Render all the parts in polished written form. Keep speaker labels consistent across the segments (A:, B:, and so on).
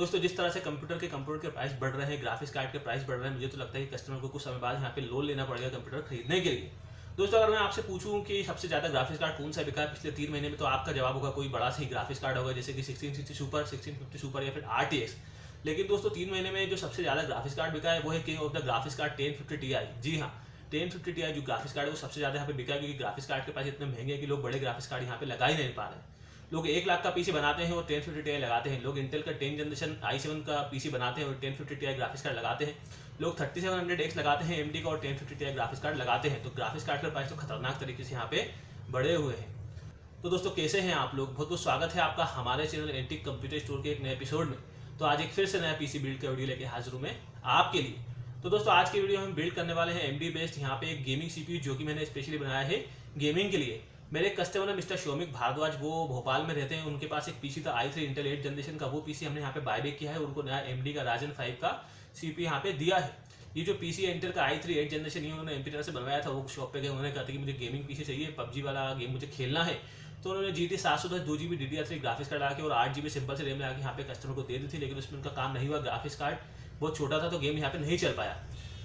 A: दोस्तों जिस तरह से कंप्यूटर के प्राइस बढ़ रहे हैं, ग्राफिक्स कार्ड के प्राइस बढ़ रहे हैं, मुझे तो लगता है कि कस्टमर को कुछ समय बाद यहाँ पे लोन लेना पड़ेगा कंप्यूटर खरीदने के लिए। दोस्तों अगर मैं आपसे पूछूं कि सबसे ज़्यादा ग्राफिक्स कार्ड कौन सा बिका है पिछले 3 महीने में, तो आपका जवाब होगा कोई बड़ा सा ही ग्राफिक्स कार्ड होगा, जैसे कि 1660 सुपर, 1650 सुपर या फिर RTX। लेकिन दोस्तों 3 महीने में जो सबसे ज़्यादा ग्राफिक्स कार्ड बिका है वो है king of the graphics card 1050 Ti। जी हाँ, 1050 Ti जो ग्राफिक्स कार्ड है वो सबसे ज़्यादा यहाँ पे बिका है, क्योंकि ग्राफिक्स कार्ड के पास इतने महंगे हैं कि लोग बड़े ग्राफिक्स कार्ड यहाँ पे लगा ही नहीं पा रहे हैं। लोग 1 लाख का पीसी बनाते हैं और 1050 Ti लगाते हैं। लोग इंटेल का 10 जनरेशन i7 का पीसी बनाते हैं और 1050 Ti ग्राफिक्स कार्ड लगाते हैं। लोग 3700X लगाते हैं AMD का और 1050 Ti ग्राफिक्स कार्ड लगाते हैं। तो ग्राफिक्स कार्ड का प्राइस तो खतरनाक तरीके से यहाँ पे बढ़े हुए हैं। तो दोस्तों कैसे हैं आप लोग, बहुत बहुत स्वागत है आपका हमारे चैनल एंटीक कंप्यूटर स्टोर के एक नए एपिसोड में। तो आज एक फिर से नया पीसी बिल्ड का वीडियो लेके हाजिर हूं मैं आपके लिए। तो दोस्तों आज की वीडियो हम बिल्ड करने वाले हैं AMD बेस्ड यहाँ पे एक गेमिंग CPU, जो कि मैंने स्पेशली बनाया है गेमिंग के लिए। मेरे कस्टमर है मिस्टर शौमिक भारद्वाज, वो भोपाल में रहते हैं। उनके पास एक पीसी था i3 इंटेल 8 जनरेशन का, वो पीसी हमने यहाँ पे बायबैक किया है। उनको नया AMD का Ryzen 5 का CPU यहाँ पे दिया है। ये जो पीसी है इंटेल का i3 8 जनरेशन, ये उन्होंने MP से बनवाया था। वो शॉप पे गए, उन्होंने कहा था कि मुझे गेमिंग पीसी चाहिए, PUBG वाला गेम मुझे खेलना है। तो उन्होंने GT 710 2GB DDR3 graphics card लगा के और 8GB सिंपल से रैम लगा के यहाँ पे कस्टमर को दे दी थी, लेकिन उसमें उनका काम नहीं हुआ। ग्राफिक्स कार्ड बहुत छोटा था तो गेम यहाँ पे नहीं चल पाया।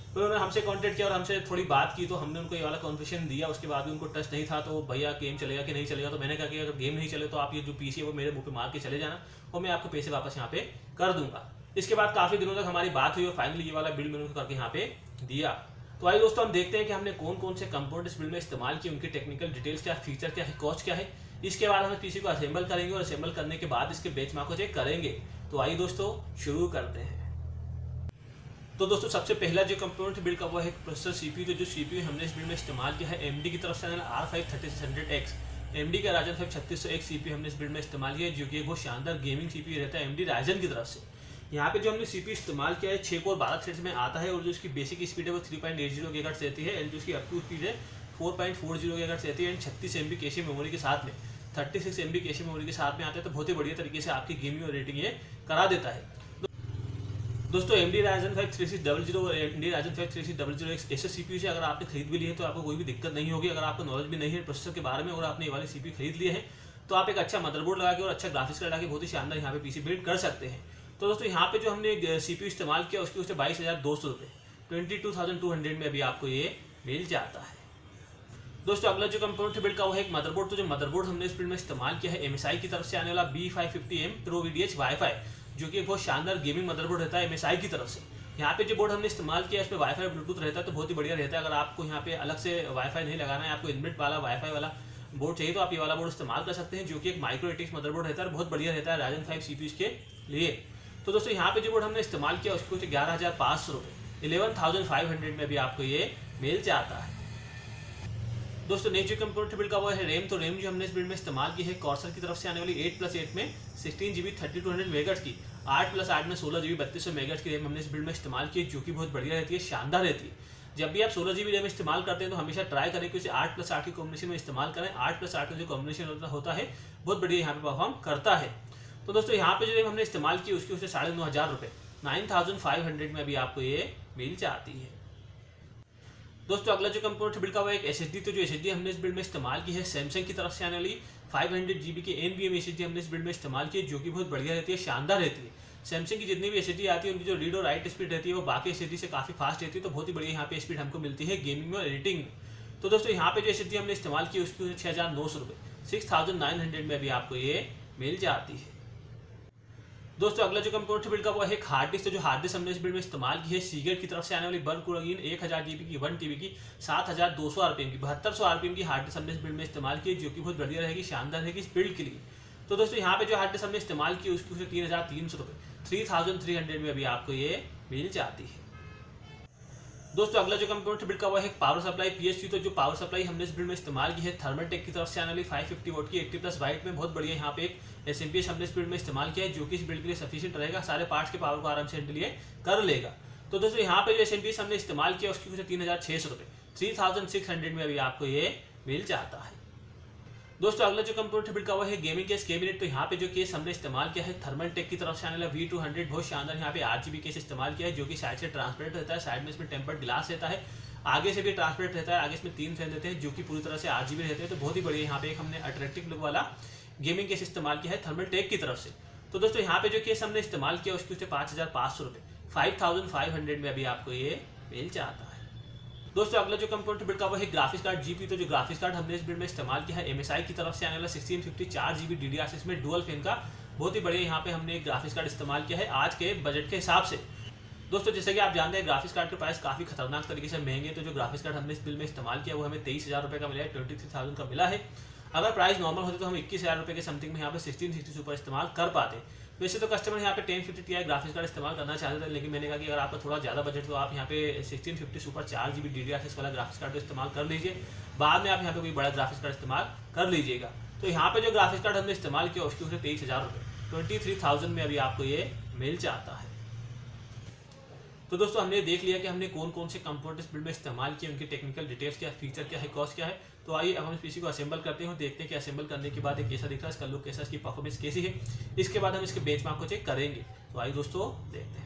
A: तो उन्होंने हमसे कांटेक्ट किया और हमसे थोड़ी बात की, तो हमने उनको ये वाला कॉन्फिगरेशन दिया। उसके बाद भी उनको टच नहीं था, तो भैया गेम चलेगा कि नहीं चलेगा। तो मैंने कहा कि अगर गेम नहीं चले तो आप ये जो पीसी है वो मेरे मुंह पे मार के चले जाना और मैं आपको पैसे वापस यहाँ पे कर दूंगा। इसके बाद काफ़ी दिनों तक हमारी बात हुई और फाइनली ये वाला बिल्ड मैंने उनको करके यहाँ पे दिया। तो आइए दोस्तों हम देखते हैं कि हमने कौन कौन से कंपोनेंट इस बिल्ड में इस्तेमाल किए, उनकी टेक्निकल डिटेल्स क्या, फीचर क्या है, कॉस्ट क्या है। इसके बाद हम पीसी को असेंबल करेंगे और असेंबल करने के बाद इसके बेंचमार्क को चेक करेंगे। तो आइए दोस्तों शुरू करते हैं। तो दोस्तों सबसे पहला जो कंपोनेंट बिल्ड का वो है प्रोसेसर CPU। तो जो CPU हमने इस बिल्ड में इस्तेमाल किया है AMD की तरफ से R5 3600X, AMD का Ryzen 5 3600X CPU हमने इस बिल्ड में इस्तेमाल किया है, जो कि एक बहुत शानदार गेमिंग CPU रहता है AMD Ryzen की तरफ से। यहाँ पे जो हमने CPU इस्तेमाल किया है 6 कोर 12 थ्रेड्स में आता है, और जो इसकी बेसिक स्पीड है वो 3.80 GHz रहती है, एंड जो इसकी अप टू स्पीड है 4.40 GHz रहती है, एंड 36 MB कैशे मेमोरी के साथ में 36 MB कैशे मेमोरी के साथ में आता है। तो बहुत ही बढ़िया तरीके से आपकी गेमिंग और रेटिंग ये करा देता है। दोस्तों AMD Ryzen 5 3600 और AMD Ryzen 5 3600 एक ऐसे CPU से अगर आपने खरीद भी लिए हैं तो आपको कोई भी दिक्कत नहीं होगी। अगर आपको नॉलेज भी नहीं है प्रोसेसर के बारे में और आपने ये वाले CPU खरीद लिए हैं, तो आप एक अच्छा मदरबोर्ड लगा के और अच्छा ग्राफिक्स कार्ड लगा के बहुत ही शानदार यहाँ पे पीसी बिल्ड कर सकते हैं। तो दोस्तों यहाँ पे जो हमने CPU इस्तेमाल किया उसकी उससे 22,200 रुपये 22,200 में अभी आपको ये मिल जाता है। दोस्तों अगला जो कंपोनेंट बिल्ड का वो है एक मदरबोर्ड। तो जो मदरबोर्ड हमने इस बिल्ड में इस्तेमाल किया है MSI की तरफ से आने वाला B550M Pro VDH Wi-Fi, जो कि एक बहुत शानदार गेमिंग मदरबोर्ड रहता है MSI की तरफ से। यहाँ पे जो बोर्ड हमने इस्तेमाल किया है इसमें वाईफाई ब्लूटूथ रहता है, तो बहुत ही बढ़िया रहता है। अगर आपको यहाँ पे अलग से वाईफाई नहीं लगाना है, आपको इनबिल्ट वाला वाईफाई वाला बोर्ड चाहिए, तो आप ये वाला बोर्ड इस्तेमाल कर सकते हैं, जो कि एक माइक्रो ATX मदरबोर्ड रहता है, बहुत बढ़िया रहता है Ryzen 5 CPU के लिए। तो दोस्तों यहाँ पे जो बोर्ड हमने इस्तेमाल किया उसको 11,500 रुपये 11,500 में भी आपको ये मिल जाता है। दोस्तों नेक्स्ट जो कंपोनेंट बिल्ड का वो है रैम। तो रैम जो हमने इस बिल्ड में इस्तेमाल की है कॉर्सर की तरफ से आने वाली 8+8 में 16GB 3200 मेगाहर्ट्ज की, 8+8 में 16GB 3200 मेगाहर्ट्ज की रैम हमने इस बिल्ड में इस्तेमाल की है, जो कि बहुत बढ़िया रहती है, शानदार रहती है। जब भी आप 16GB रैम इस्तेमाल करते हैं तो हमेशा ट्राई करें कि उसे 8+8 के कॉम्बिनेशन में इस्तेमाल करें। 8+8 का जो कॉम्बिनेशन होता है बहुत बढ़िया यहाँ पे परफॉर्म करता है। तो दोस्तों यहाँ पे जो रैम हमने इस्तेमाल की उसकी उसे 9,500 रुपये 9,500 में भी आपको ये मिल जाती है। दोस्तों अगला जो कंपोनेंट बिल्ड का वो एक SSD। तो जो SSD हमने इस बिल्ड में इस्तेमाल की है सैमसंग की तरफ से आने वाली 500GB की NVMe SSD हमने इस बिल्ड में इस्तेमाल की है, जो कि बहुत बढ़िया रहती है, शानदार रहती है। सैमसंग की जितनी भी SSD आती है उनकी जो रीड और राइट स्पीड रहती है वो बाकी SSD से काफ़ी फास्ट रहती है, तो बहुत ही बढ़िया यहाँ पे स्पीड हमको मिलती है गेमिंग में और एडिटिंग में। तो दोस्तों यहाँ पे जो SSD हमने इस्तेमाल की उसकी 6,900 रुपये 6,900 में भी आपको ये मिल जाती है। दोस्तों अगला जो कंपोनेंट बिल्ड का वो है एक हार्ड डिस्क। तो जो हार्ड डिस्क हमने इस बिल्ड में इस्तेमाल की है सीगेट की तरफ से आने वाली बल्कुरगीन 1000GB की 1TB की 7,200 RPM की 7200 RPM की हार्ड डिस्क हमने इस बिल्ड में इस्तेमाल की है, जो कि बहुत बढ़िया रहेगी, शानदार रहेगी इस बिल्ड के लिए। तो दोस्तों यहाँ पे जो हार्ड डिस्क हमने इस्तेमाल की उसकी 3,300 रुपये 3,300 में अभी आपको ये मिल जाती है। दोस्तों अगला जो कंपोनेंट बिल्ड का वो है पावर सप्लाई PSU। तो जो पावर सप्लाई हमने इस बिल्ड में इस्तेमाल की है थर्मलटेक की तरफ से आने वाली 550 वोट की 80+ वाइट में, बहुत बढ़िया यहाँ पे एक SMPS हमने इस बिल्ड में इस्तेमाल किया है, जो कि इस बिल्ड के लिए सफिशिएंट रहेगा, सारे पार्ट्स के पावर को आराम से हैंडल कर लेगा। तो दोस्तों यहाँ पे जो SMPS हमने इस्तेमाल किया उसकी 3,600 रुपये 3,600 में अभी आपको ये मिल जाता है। दोस्तों अगला जो कंपोनेंट बिल्ड का वो है गेमिंग केस कैबिनेट। तो यहाँ पे जो केस हमने इस्तेमाल किया है थर्मलटेक की तरफ से आने वाला V200, बहुत शानदार यहाँ पे 8GB केस इस्तेमाल किया है, जो कि साइड से ट्रांसपेरेंट रहता है, साइड में इसमें टेम्पर्ड ग्लास रहता है, आगे से भी ट्रांसपेरेंट रहता है, आगे इसमें 3 फैन रहते हैं जो कि पूरी तरह से 8GB रहते हैं। तो बहुत ही बढ़िया यहाँ पे एक हमने अट्रैक्टिव लुक वाला गेमिंग केस इस्तेमाल किया है थर्मलटेक की तरफ से। तो दोस्तों यहाँ पे जो केस हमने इस्तेमाल किया उसके 5,500 रुपये, 5,500 में अभी आपको ये मिल जाता है। दोस्तों अगला जो कंपोनेंट बिल्ड का वो है ग्राफिक्स कार्ड जीपी। तो जो ग्राफिक्स कार्ड हमने इस बिल्ड में इस्तेमाल किया है MSI की तरफ से आने वाला 1650 4GB DDR6 में डुअल फैन का बहुत ही बढ़िया यहाँ पे हमने एक ग्राफिक्स कार्ड इस्तेमाल किया है आज के बजट के हिसाब से। दोस्तों जैसे कि आप जानते हैं ग्राफिक्स कार्ड के प्राइस काफ़ी खतरनाक तरीके से महंगे, तो जो ग्राफिक्स कार्ड हमने इस बिल में इस्तेमाल किया वो हमें 23,000 रुपये का मिला है, 23,000 का मिला है। अगर प्राइस नॉर्मल होते तो हम 21,000 रुपये के समथिंग में यहाँ पे 1660 सुपर इस्तेमाल कर पाते। वैसे तो कस्टमर यहाँ पे 1050 Ti ग्राफिक्स कार्ड इस्तेमाल करना चाहते थे, लेकिन मैंने कहा कि अगर आपका थोड़ा ज़्यादा बजट तो आप यहाँ पे 1650 सुपर 4GB DDR6 वाला ग्राफिक्स कार्ड इस्तेमाल कर लीजिए, बाद में आप यहाँ पे कोई बड़ा ग्राफिक्स कार्ड इस्तेमाल कर लीजिएगा। तो यहाँ पे जो ग्राफिक्स कार्ड हमने इस्तेमाल किया उसके ऊपर 23,000 रुपये, 23,000 में अभी आपको ये मिल जाता है। तो दोस्तों हमने देख लिया कि हमने कौन कौन से कंपोनेंट इस बिल्ड में इस्तेमाल किए, उनकी टेक्निकल डिटेल्स क्या, फीचर क्या है, कॉस्ट क्या है। तो आइए अब हम इस पीसी को असेंबल करते हैं, देखते हैं कि असेंबल करने के बाद ये कैसा दिख रहा है, इसका लुक कैसा, इसकी परफॉर्मेंस कैसी है। इसके बाद हम इसके बेंचमार्क को चेक करेंगे। तो आइए दोस्तों देखते हैं।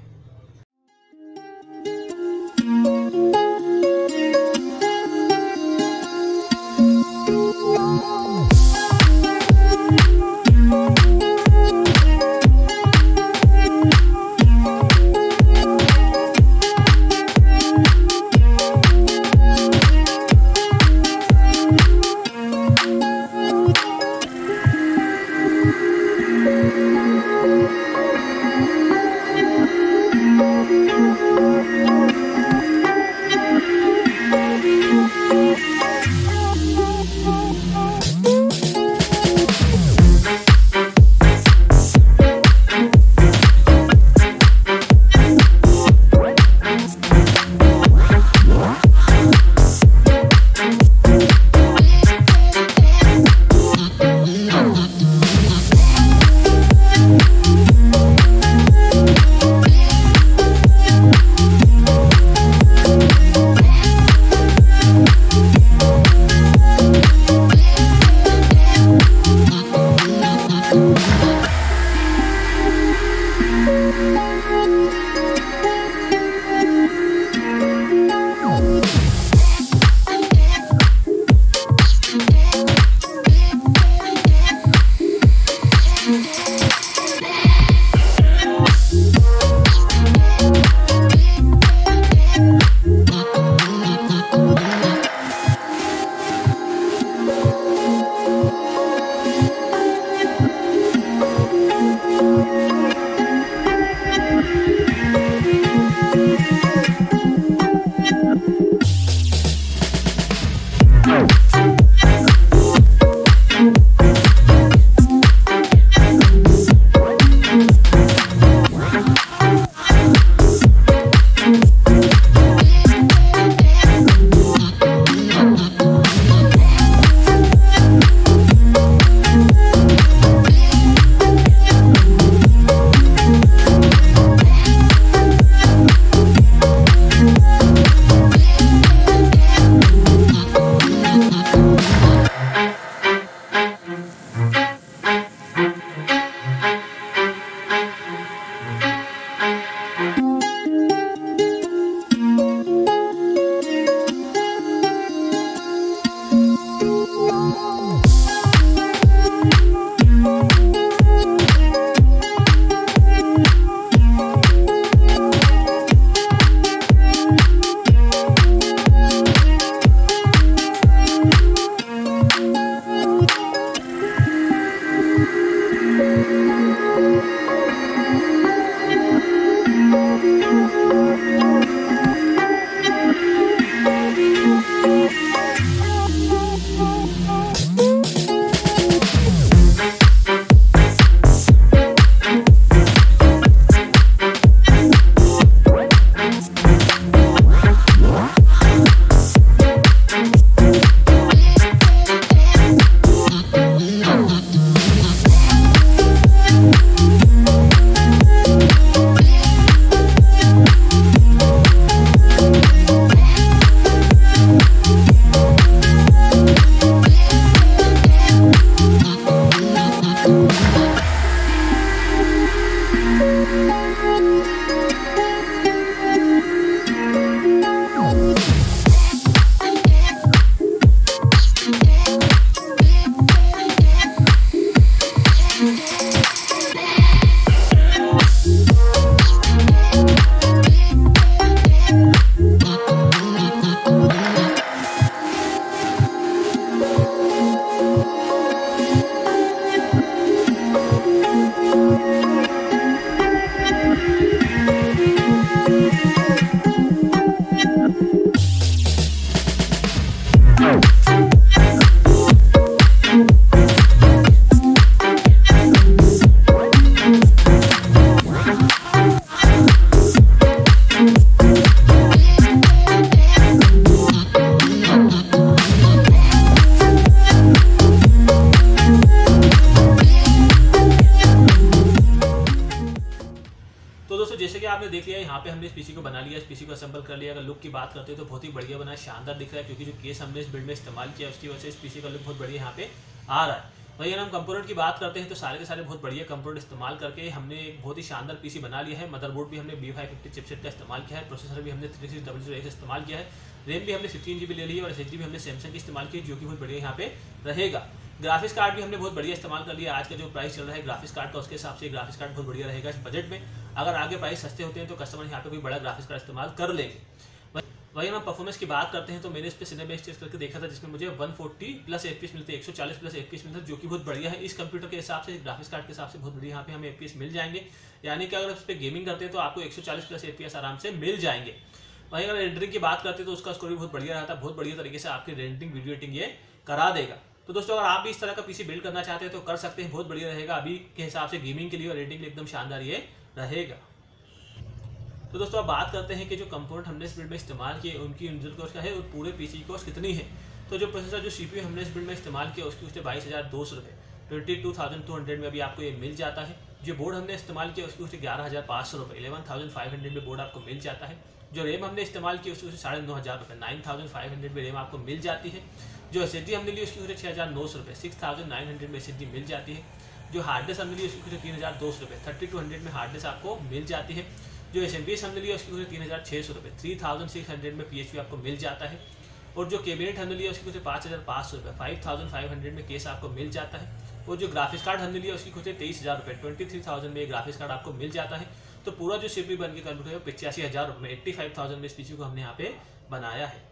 A: देख लिया, यहाँ पे हमने इस पीसी को बना लिया, इस पीसी को असेंबल कर लिया। अगर लुक की बात करते हैं तो बहुत ही बढ़िया बना है, शानदार दिख रहा है, क्योंकि जो केस हमने इस बिल्ड में इस्तेमाल किया उसकी वजह से इस पीसी का लुक बहुत बढ़िया यहाँ पे आ रहा है। वही अगर हम कंपोनेंट की बात करते हैं तो सारे के सारे बहुत बढ़िया कंपोनेंट इस्तेमाल करके हमने एक बहुत ही शानदार पीसी बना लिया है। मदरबोर्ड भी हमने B550 चिपसेट का इस्तेमाल किया है, प्रोसेसर भी हमने 3600X इस्तेमाल किया है, रैम भी हमने 16 GB ले ली है और SSD भी हमने सैमसंग की इस्तेमाल की है, जो कि बहुत बढ़िया यहाँ पे रहेगा। ग्राफिक्स कार्ड भी हमने बहुत बढ़िया इस्तेमाल कर लिया। आज का जो प्राइस चल रहा है ग्राफिक्स कार्ड का, उसके हिसाब से ग्राफिक्स कार्ड बहुत बढ़िया रहेगा इस बजट में। अगर आगे प्राइस सस्ते होते हैं तो कस्टमर यहाँ पे कोई बड़ा ग्राफिक्स कार्ड इस्तेमाल कर लेंगे। वही हम परफॉर्मेंस की बात करते हैं तो मैंने इस पे सिनेमैटिक टेस्ट करके देखा था, जिसमें मुझे 140 प्लस FPS मिलते हैं, 140 प्लस FPS मिलता है, जो कि बहुत बढ़िया है। इस कंप्यूटर के हिसाब से, ग्राफिक्स कार्ड के हिसाब से बहुत बढ़िया यहाँ पे हमें FPS मिल जाएंगे। यानी कि अगर उस पर गेमिंग करते हैं तो आपको 140 प्लस FPS आराम से मिल जाएंगे। वहीं अगर रेंडरिंग की बात करते हैं तो उसका स्कोर भी बहुत बढ़िया रहता है, बहुत बढ़िया तरीके से आपकी रेंडरिंग वीडियो एडिटिंग ये करा देगा। तो दोस्तों अगर आप भी इस तरह का पीसी बिल्ड करना चाहते हैं तो कर सकते हैं, बहुत बढ़िया रहेगा। अभी के हिसाब से गेमिंग के लिए और एडिटिंग के लिए एकदम शानदार ये रहेगा। तो दोस्तों अब बात करते हैं कि जो कंपोनेंट हमने इस बिल्ड में इस्तेमाल किए उनकी यूनिट कॉस्ट क्या है और पूरे पीसी की कॉस्ट कितनी है। तो जो प्रोसेसर जो CPU हमने इस बिल्ड में इस्तेमाल किया उसकी 22,200 रुपये, 22,200 में अभी आपको ये मिल जाता है। जो बोर्ड हमने इस्तेमाल किया उसकी 11,500 रुपये, 11,500 में बोर्ड आपको मिल जाता है। जो रैम हमने इस्तेमाल की उसकी 9,500 रुपये, 9,500 में रैम आपको मिल जाती है। जो SSD हमने ली उसकी 6,900 रुपये, 6,900 में SSD मिल जाती है। जो हार्ड डिस्क हमने ली उसकी 3,200 रुपये, 3,200 में हार्ड डिस्क आपको मिल जाती है। जो SMPS हमने लिया उसकी 3,600 रुपये, 3,600 में PHP आपको मिल जाता है। और जो कैबिनेट हमने लिया उसकी 5,500 रुपये, 5,500 में केस आपको मिल जाता है। और जो ग्राफिक्स कार्ड हमने लिया उसकी 23,000 रुपये, 23,000 में ग्राफिक्स कार्ड आपको मिल जाता है। तो पूरा जो CPU बन के कंप्यूटर है 85,000 रुपये में, 85,000 में इस पीसी को हमने यहाँ पे बनाया है।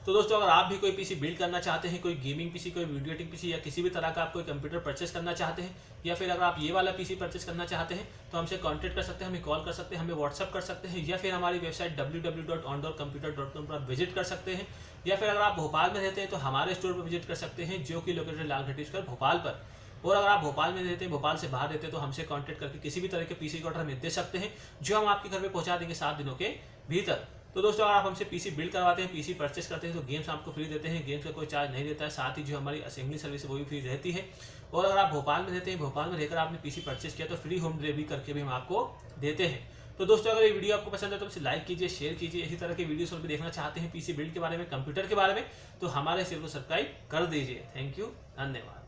A: तो दोस्तों अगर आप भी कोई पीसी बिल्ड करना चाहते हैं, कोई गेमिंग पीसी, कोई वीडियो एडिटिंग पीसी या किसी भी तरह का आप कोई कंप्यूटर परचेस करना चाहते हैं, या फिर अगर आप ये वाला पीसी परचेस करना चाहते हैं तो हमसे कांटेक्ट कर सकते हैं, हमें कॉल कर सकते हैं, हमें व्हाट्सअप कर सकते हैं, या फिर हमारी वेबसाइट www.ondoorcomputer.com पर विजिट कर सकते हैं। या फिर अगर आप भोपाल में रहते हैं तो हमारे स्टोर पर विजिट कर सकते हैं, जो कि लोकेटेड लाल घाटी स्क्वायर भोपाल पर। और अगर आप भोपाल में रहते हैं, भोपाल से बाहर रहते हैं, तो हमसे कांटेक्ट करके किसी भी तरह के पीसी का ऑर्डर हमें दे सकते हैं, जो हम आपके घर में पहुंचा देंगे 7 दिनों के भीतर। तो दोस्तों अगर आप हमसे पीसी बिल्ड करवाते हैं, पीसी परचेस करते हैं तो गेम्स आपको फ्री देते हैं, गेम्स का कोई चार्ज नहीं रहता है। साथ ही जो हमारी असेंबली सर्विस है वो भी फ्री रहती है। और अगर आप भोपाल में रहते हैं, भोपाल में रहकर आपने पीसी परचेस किया तो फ्री होम डिलीवरी करके भी हम आपको देते हैं। तो दोस्तों अगर ये वीडियो आपको पसंद है तो इसे लाइक कीजिए, शेयर कीजिए। इसी तरह के वीडियोस और भी देखना चाहते हैं पीसी बिल्ड के बारे में, कंप्यूटर के बारे में, तो हमारे चैनल को सब्सक्राइब कर दीजिए। थैंक यू, धन्यवाद।